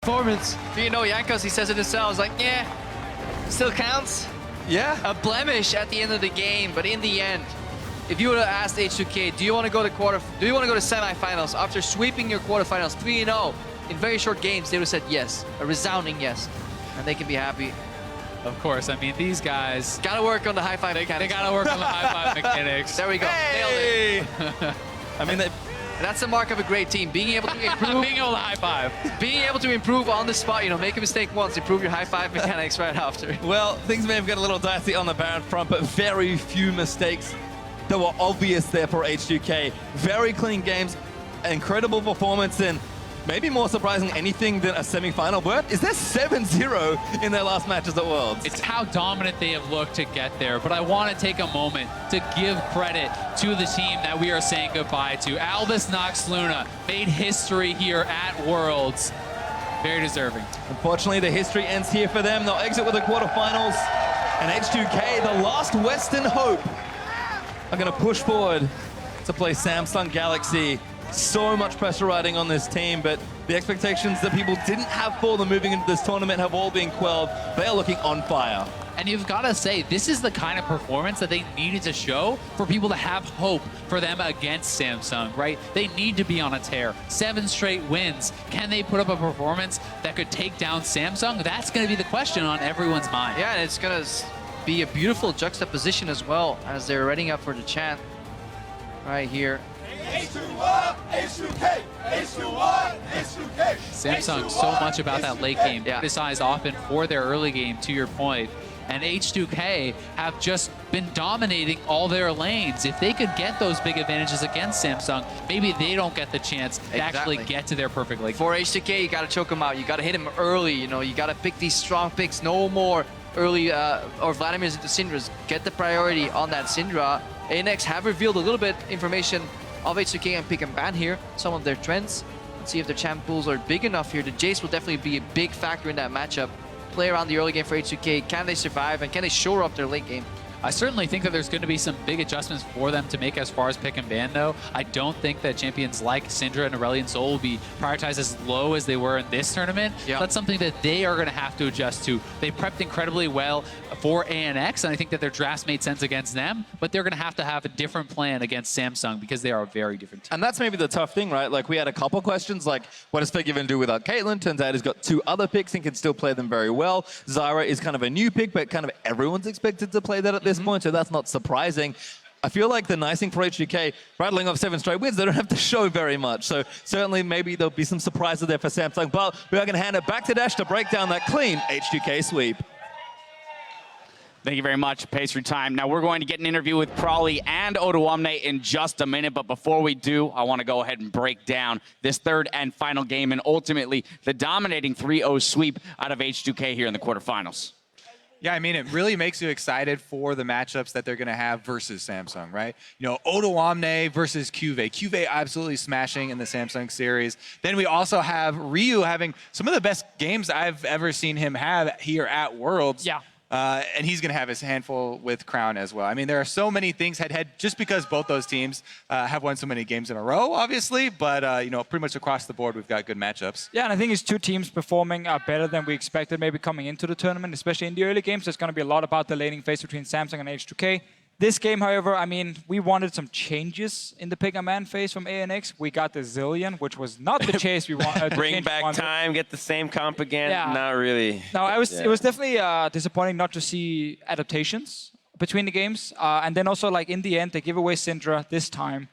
performance. You know, Jankos, he says it himself, he's like, yeah, still counts. Yeah. A blemish at the end of the game, but in the end, if you would have asked H2K, do you want to go to semifinals after sweeping your quarterfinals 3-0 in very short games, they would have said yes, a resounding yes, and they can be happy. Of course, I mean, these guys... Gotta work on the high five mechanics. They gotta work on the high five mechanics. There we go, Hey! nailed it. I mean, That's the mark of a great team, being able to improve. Being able to high five. Being able to improve on the spot, you know, make a mistake once, improve your high five mechanics right after. well, things may have got a little dicey on the Baron front, but very few mistakes that were obvious there for H2K. Very clean games, incredible performance, and maybe more surprising anything than a semi-final. Bert, is there 7-0 in their last matches at Worlds? It's how dominant they have looked to get there, but I want to take a moment to give credit to the team that we are saying goodbye to. ALBUS Nox Luna made history here at Worlds. Very deserving. Unfortunately, the history ends here for them. They'll exit with the quarterfinals, and H2K, the last Western hope, are going to push forward to play Samsung Galaxy. So much pressure riding on this team, but the expectations that people didn't have for them moving into this tournament have all been quelled. They are looking on fire. And you've got to say, this is the kind of performance that they needed to show for people to have hope for them against Samsung, right? They need to be on a tear. 7 straight wins. Can they put up a performance that could take down Samsung? That's going to be the question on everyone's mind. Yeah, and it's going to be a beautiful juxtaposition as well as they're readying up for the chant right here. H2-1, H2K, H2-1, H2K. Samsung so much about that late game, criticized often for their early game, to your point. And H2K have just been dominating all their lanes. If they could get those big advantages against Samsung, maybe they don't get the chance to actually get to their perfect lane. For H2K, you got to choke them out. You got to hit them early. You know, you got to pick these strong picks. No more early or Vladimir's into Syndra's. Get the priority on that Syndra. ANX have revealed a little bit information of H2K and pick and ban here, some of their trends. Let's see if their champ pools are big enough here. The Jace will definitely be a big factor in that matchup. Play around the early game for H2K. Can they survive and can they shore up their late game? I certainly think that there's going to be some big adjustments for them to make as far as pick and ban, though. I don't think that champions like Syndra and Aurelion Sol will be prioritized as low as they were in this tournament. Yeah. That's something that they are going to have to adjust to. They prepped incredibly well for ANX, and I think that their drafts made sense against them, but they're going to have a different plan against Samsung because they are a very different team. And that's maybe the tough thing, right? Like, we had a couple questions, like, what does Forgiven do without Caitlyn? Turns out he's got 2 other picks and can still play them very well. Zyra is kind of a new pick, but kind of everyone's expected to play that at this point, so that's not surprising. I feel like the nice thing for H2K, rattling off 7 straight wins, they don't have to show very much. So certainly maybe there'll be some surprises there for Samsung. But we are going to hand it back to Dash to break down that clean H2K sweep. Thank you very much, Pastry Time. Now we're going to get an interview with Prawley and Odoamne in just a minute, but before we do, I want to go ahead and break down this third and final game and ultimately the dominating 3-0 sweep out of H2K here in the quarterfinals. Yeah, I mean, it really makes you excited for the matchups that they're going to have versus Samsung, right? You know, Odoamne versus Cuvée. Cuvée absolutely smashing in the Samsung series. Then we also have Ryu having some of the best games I've ever seen him have here at Worlds. Yeah. And he's going to have his handful with Crown as well. I mean, there are so many things head-to-head just because both those teams have won so many games in a row, obviously. But, you know, pretty much across the board, we've got good matchups. Yeah, and I think it's 2 teams performing better than we expected maybe coming into the tournament, especially in the early games. There's going to be a lot about the laning phase between Samsung and H2K. This game, however, I mean, we wanted some changes in the pick and ban phase from ANX. We got the Zillion, which was not the chase we wanted. Bring back time, get the same comp again. Yeah. Not really. No, it was definitely disappointing not to see adaptations between the games. And then also, like, in the end, they give away Syndra this time.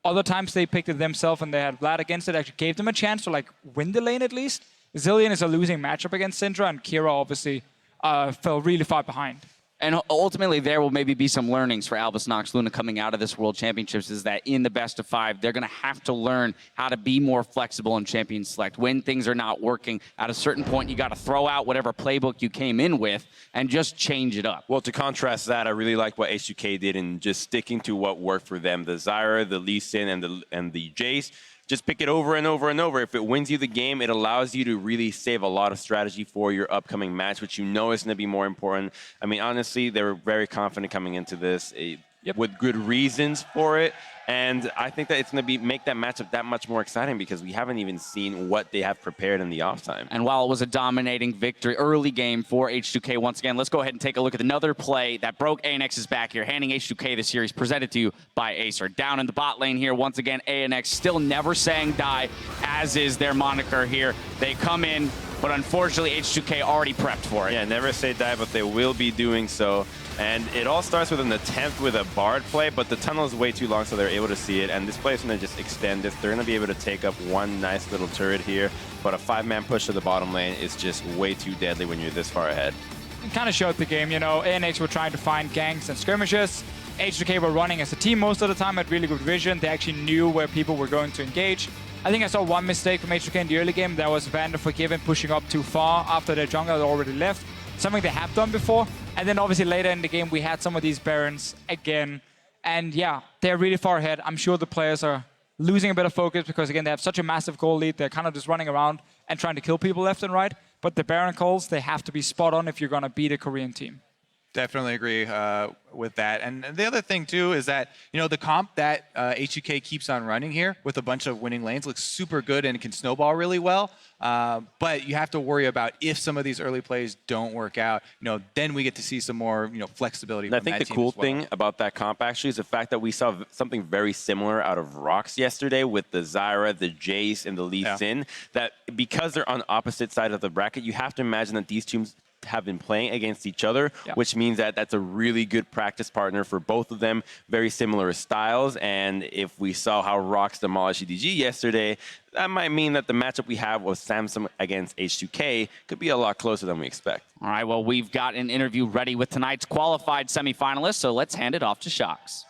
Other times they picked it themselves and they had Vlad against it. Actually gave them a chance to, like, win the lane at least. Zillion is a losing matchup against Syndra, and Kira obviously fell really far behind. And ultimately, there will maybe be some learnings for ALBUS Nox Luna coming out of this World Championships, is that in the best of 5, they're going to have to learn how to be more flexible in Champion Select. When things are not working, at a certain point, you got to throw out whatever playbook you came in with and just change it up. Well, to contrast that, I really like what H2K did in just sticking to what worked for them. The Zyra, the Lee Sin, and the Jace. Just pick it over and over and over. If it wins you the game, it allows you to really save a lot of strategy for your upcoming match, which you know is going to be more important. I mean, honestly, they were very confident coming into this. with good reasons for it. And I think that it's going to make that matchup that much more exciting because we haven't even seen what they have prepared in the off time. And while it was a dominating victory, early game for H2K, once again, let's go ahead and take a look at another play that broke ANX's back here, handing H2K the series, presented to you by Acer. Down in the bot lane here, once again, ANX still never saying die, as is their moniker here. They come in, but unfortunately, H2K already prepped for it. Yeah, never say die, but they will be doing so. And it all starts with an attempt with a Bard play, but the tunnel is way too long, so they're able to see it. And this play is going to just extend this. They're going to be able to take up one nice little turret here, but a 5-man push to the bottom lane is just way too deadly when you're this far ahead. It kind of showed the game, you know. ANX were trying to find ganks and skirmishes. H2K were running as a team most of the time, had really good vision. They actually knew where people were going to engage. I think I saw one mistake from H2K in the early game. That was Vander Forgiven pushing up too far after their jungler had already left. Something they have done before. And then obviously later in the game, we had some of these Barons again. And yeah, they're really far ahead. I'm sure the players are losing a bit of focus because, again, they have such a massive goal lead. They're kind of just running around and trying to kill people left and right. But the Baron calls, they have to be spot on if you're going to beat a Korean team. Definitely agree with that. And the other thing, too, is that, you know, the comp that H2K keeps on running here with a bunch of winning lanes looks super good and can snowball really well. But you have to worry about if some of these early plays don't work out, you know, then we get to see some more, you know, flexibility. And I think the cool thing about that comp actually is the fact that we saw something very similar out of Rox yesterday with the Zyra, the Jace, and the Lee Sin, that because they're on opposite sides of the bracket, you have to imagine that these teams have been playing against each other, which means that that's a really good practice partner for both of them, very similar styles. And if we saw how Rox demolished EDG yesterday, that might mean that the matchup we have with Samsung against H2K could be a lot closer than we expect. All right, well, we've got an interview ready with tonight's qualified semifinalists, so let's hand it off to Shox.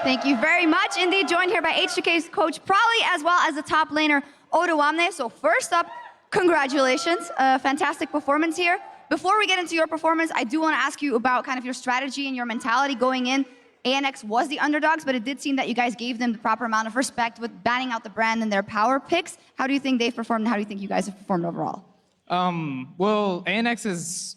Thank you very much. Indeed, joined here by H2K's coach Prolly, as well as the top laner Odoamne. So first up, congratulations, fantastic performance here. Before we get into your performance, I do want to ask you about kind of your strategy and your mentality going in. ANX was the underdogs, but it did seem that you guys gave them the proper amount of respect with banning out the brand and their power picks. How do you think they've performed, and how do you think you guys have performed overall? Well, ANX's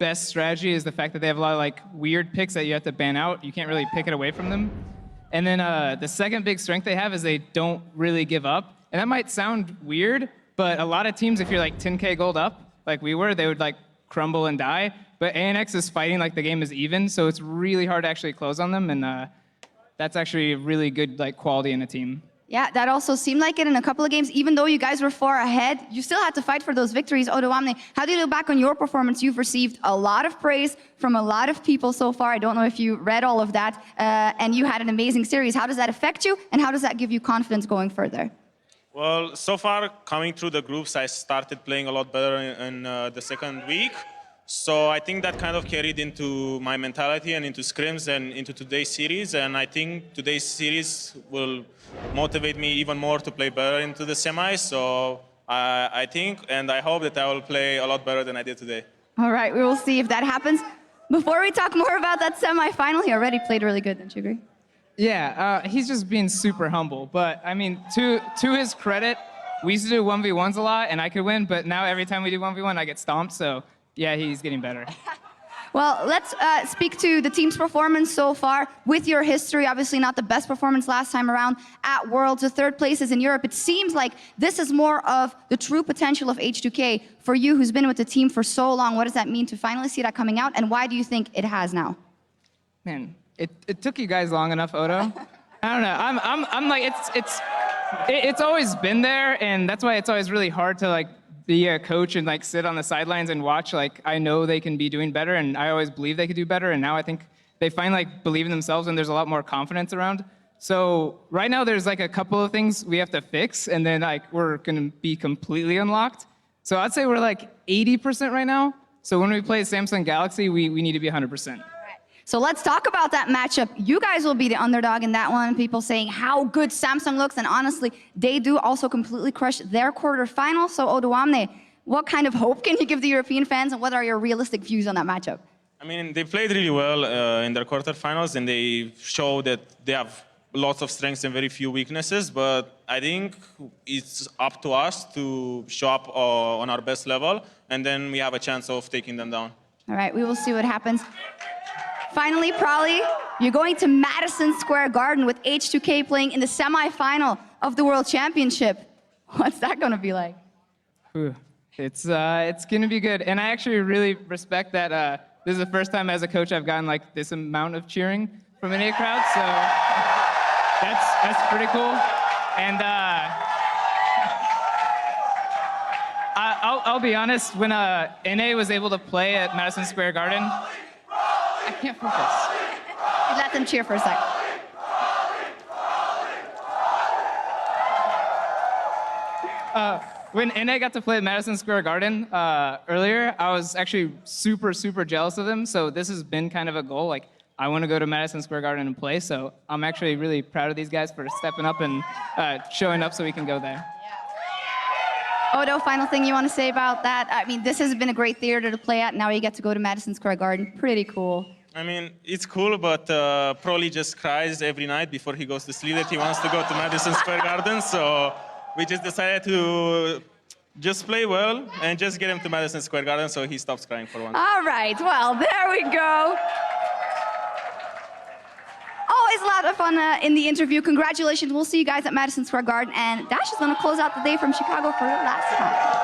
best strategy is the fact that they have a lot of weird picks that you have to ban out. You can't really pick it away from them. And then the second big strength they have is they don't really give up. And that might sound weird, but a lot of teams, if you're 10K gold up, like we were, they would crumble and die. But ANX is fighting like the game is even, so it's really hard to actually close on them, and that's actually a really good quality in a team. Yeah, that also seemed like it in a couple of games. Even though you guys were far ahead, you still had to fight for those victories. Odoamne, how do you look back on your performance? You've received a lot of praise from a lot of people so far. I don't know if you read all of that, and you had an amazing series. How does that affect you, and how does that give you confidence going further? Well, so far, coming through the groups, I started playing a lot better in the second week. So I think that kind of carried into my mentality and into scrims and into today's series. And I think today's series will motivate me even more to play better into the semis. So I think and I hope that I will play a lot better than I did today. All right, we will see if that happens. Before we talk more about that semifinal, he already played really good, don't you agree? Yeah, he's just being super humble. But I mean, to his credit, we used to do 1v1s a lot, and I could win. But now every time we do 1v1, I get stomped. So yeah, he's getting better. Well, let's speak to the team's performance so far. With your history, obviously not the best performance last time around at Worlds, the third places in Europe. It seems like this is more of the true potential of H2K. For you, who's been with the team for so long, what does that mean to finally see that coming out, and why do you think it has now? Man, it took you guys long enough, Odo. I don't know. I'm like it's always been there, and that's why it's always really hard to be a coach and sit on the sidelines and watch. I know they can be doing better, and I always believe they could do better, and now I think they finally believe in themselves, and there's a lot more confidence around. So right now there's a couple of things we have to fix, and then we're gonna be completely unlocked. So I'd say we're 80% right now. So when we play Samsung Galaxy, we need to be 100%. So let's talk about that matchup. You guys will be the underdog in that one. People saying how good Samsung looks, and honestly, they do also completely crush their quarterfinals. So Odoamne, what kind of hope can you give the European fans, and what are your realistic views on that matchup? I mean, they played really well in their quarterfinals, and they show that they have lots of strengths and very few weaknesses. But I think it's up to us to show up on our best level, and then we have a chance of taking them down. All right, we will see what happens. Finally, Prolly, you're going to Madison Square Garden with H2K playing in the semi-final of the World Championship. What's that going to be like? Ooh, it's gonna be good, and I actually really respect that. This is the first time as a coach I've gotten like this amount of cheering from any crowd, so that's pretty cool. And I'll be honest, when NA was able to play at Madison Square Garden, I can't focus. Let them cheer for a sec. When NA got to play at Madison Square Garden earlier, I was actually super, super jealous of them. So this has been kind of a goal. Like, I want to go to Madison Square Garden and play. So I'm actually really proud of these guys for stepping up and showing up so we can go there. Odo, final thing you want to say about that? I mean, this has been a great theater to play at. Now you get to go to Madison Square Garden. Pretty cool. I mean, it's cool, but Prolly just cries every night before he goes to sleep that he wants to go to Madison Square Garden. So we just decided to just play well and just get him to Madison Square Garden so he stops crying for once. All right, well, there we go. Always a lot of fun in the interview. Congratulations. We'll see you guys at Madison Square Garden. And Dash is going to close out the day from Chicago for the last time.